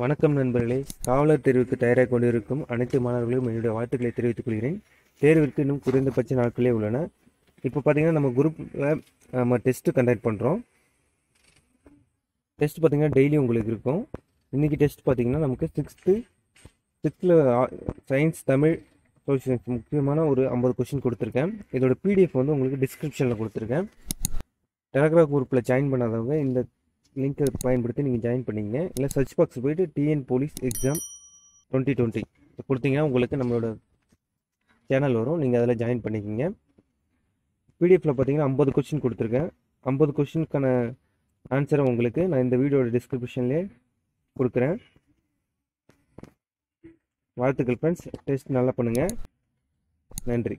வணக்கம் நண்பர்களே. காவலர் தேர்வுக்கு தயாராக கொண்டிருக்கும் அனைத்து மாணவர்களும் என்னுடைய வாழ்த்துக்களை தெரிவித்துக் கொள்கிறேன். தேர்விற்கு இன்னும் குறைந்தபட்ச நாட்களே உள்ளன. இப்போ பார்த்தீங்கன்னா நம்ம குரூப்பில் நம்ம டெஸ்ட்டு கண்டக்ட் பண்ணுறோம். டெஸ்ட் பார்த்தீங்கன்னா டெய்லி உங்களுக்கு இருக்கும். இன்றைக்கி டெஸ்ட் பார்த்தீங்கன்னா நமக்கு சிக்ஸ்த்தில் சயின்ஸ், தமிழ், சோஷியல் சயின்ஸ் முக்கியமான ஒரு 50 கொஷின் கொடுத்துருக்கேன். இதோட பிடிஎஃப் வந்து உங்களுக்கு டிஸ்கிரிப்ஷனில் கொடுத்துருக்கேன். டெலகிராம் குரூப்பில் ஜாயின் பண்ணாதவங்க இந்த லிங்க்கை பயன்படுத்தி நீங்கள் ஜாயின் பண்ணிங்க. இல்லை சர்ச் பாக்ஸ் போய்ட்டு டிஎன் போலீஸ் எக்ஸாம் 2020 கொடுத்தீங்கன்னா உங்களுக்கு நம்மளோட சேனல் வரும். நீங்கள் அதில் ஜாயின் பண்ணிக்கிங்க. பிடிஎஃப்பில் பார்த்தீங்கன்னா 50 கொஸ்டின் கொடுத்துருக்கேன். 50 கொஸ்டினுக்கான ஆன்சரை உங்களுக்கு நான் இந்த வீடியோட டிஸ்கிரிப்ஷன்லேயே கொடுக்குறேன். வாழ்த்துக்கள் ஃப்ரெண்ட்ஸ். டெஸ்ட் நல்லா பண்ணுங்கள். நன்றி.